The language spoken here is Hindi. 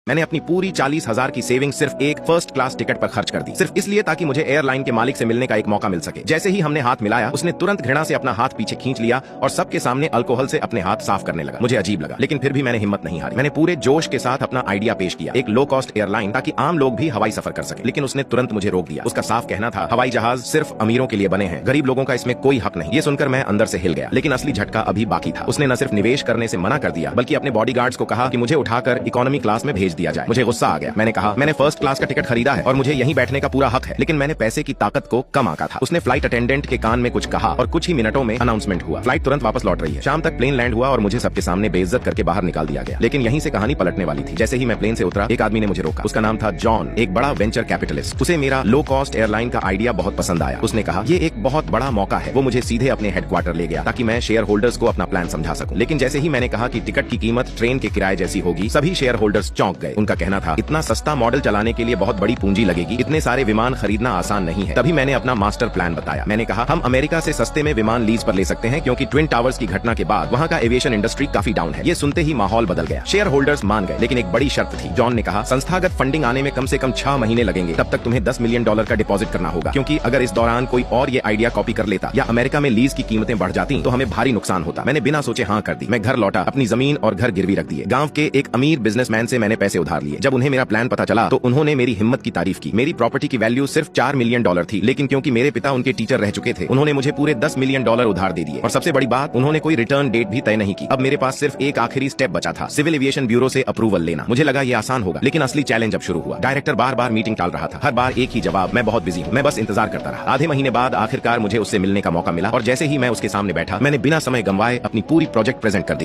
मैंने अपनी पूरी 40,000 की सेविंग सिर्फ एक फर्स्ट क्लास टिकट पर खर्च कर दी, सिर्फ इसलिए ताकि मुझे एयरलाइन के मालिक से मिलने का एक मौका मिल सके। जैसे ही हमने हाथ मिलाया, उसने तुरंत घृणा से अपना हाथ पीछे खींच लिया और सबके सामने अल्कोहल से अपने हाथ साफ करने लगा। मुझे अजीब लगा, लेकिन फिर भी मैंने हिम्मत नहीं हारी। मैंने पूरे जोश के साथ अपना आइडिया पेश किया, एक लो कॉस्ट एयरलाइन ताकि आम लोग भी हवाई सफर कर सके। लेकिन उसने तुरंत मुझे रोक दिया। उसका साफ कहना था, हवाई जहाज सिर्फ अमीरों के लिए बने हैं, गरीब लोगों का इसमें कोई हक नहीं। ये सुनकर मैं अंदर से हिल गया, लेकिन असली झटका अभी बाकी था। उसने न सिर्फ निवेश करने से मना कर दिया, बल्कि अपने बॉडीगार्ड्स को कहा कि मुझे उठाकर इकोनॉमी क्लास में भेज दिया जाए। मुझे गुस्सा आ गया। मैंने कहा, मैंने फर्स्ट क्लास का टिकट खरीदा है और मुझे यहीं बैठने का पूरा हक है, लेकिन मैंने पैसे की ताकत को कम आंका था। उसने फ्लाइट अटेंडेंट के कान में कुछ कहा और कुछ ही मिनटों में अनाउंसमेंट हुआ, फ्लाइट तुरंत वापस लौट रही है। शाम तक प्लेन लैंड हुआ और मुझे सबके सामने बेइज्जत करके बाहर निकाल दिया गया। लेकिन यहीं से कहानी पलटने वाली थी। जैसे ही मैं प्लेन से उतरा, एक आदमी ने मुझे रोका। उसका नाम था जॉन, एक बड़ा वेंचर कैपिटलिस्ट। उसे मेरा लो कॉस्ट एयरलाइन का आइडिया बहुत पसंद आया। उसने कहा, ये एक बहुत बड़ा मौका है। वो मुझे सीधे अपने हेडक्वार्टर ले गया ताकि मैं शेयर होल्डर्स को अपना प्लान समझा सकूं। लेकिन जैसे ही मैंने कहा कि टिकट की कीमत ट्रेन के किराए जैसी होगी, सभी शेयर होल्डर्स चौंक गए। उनका कहना था, इतना सस्ता मॉडल चलाने के लिए बहुत बड़ी पूंजी लगेगी, इतने सारे विमान खरीदना आसान नहीं है। तभी मैंने अपना मास्टर प्लान बताया। मैंने कहा, हम अमेरिका से सस्ते में विमान लीज पर ले सकते हैं, क्योंकि ट्विन टावर्स की घटना के बाद वहाँ का एविएशन इंडस्ट्री काफी डाउन है। ये सुनते ही माहौल बदल गया। शेयर होल्डर्स मान गए, लेकिन एक बड़ी शर्त थी। जॉन ने कहा, संस्थागत फंडिंग आने में कम से कम 6 महीने लगेंगे, तब तक तुम्हें $10 मिलियन का डिपॉजिट करना होगा, क्योंकि अगर इस दौरान कोई और ये आइडिया कॉपी कर लेता या अमेरिका में लीज की कीमतें बढ़ जाती तो हमें भारी नुकसान होता। मैंने बिना सोचे हाँ कर दी। मैं घर लौटा, अपनी जमीन और घर गिरवी रख दिए। गांव के एक अमीर बिजनेसमैन से मैंने पैसे उधार लिए। जब उन्हें मेरा प्लान पता चला तो उन्होंने मेरी हिम्मत की तारीफ की। मेरी प्रॉपर्टी की वैल्यू सिर्फ $4 मिलियन थी, लेकिन क्योंकि मेरे पिता उनके टीचर रह चुके थे, उन्होंने मुझे पूरे $10 मिलियन उधार दे दिए। और सबसे बड़ी बात, उन्होंने कोई रिटर्न डेट भी तय नहीं की। अब मेरे पास सिर्फ एक आखिरी स्टेप बचा था, सिविल एविएशन ब्यूरो से अप्रूवल लेना। मुझे लगा ये आसान होगा, लेकिन असली चैलेंज अब शुरू हुआ। डायरेक्टर बार बार मीटिंग टाल रहा था, हर बार एक ही जवाब, मैं बहुत बिजी हूँ। मैं बस इंतजार करता रहा। आधे महीने बाद आखिरकार मुझे उससे मिलने का मौका मिला और जैसे ही मैं उसके सामने बैठा, मैंने बिना समय गंवाए अपनी पूरी प्रोजेक्ट प्रेजेंट कर दी।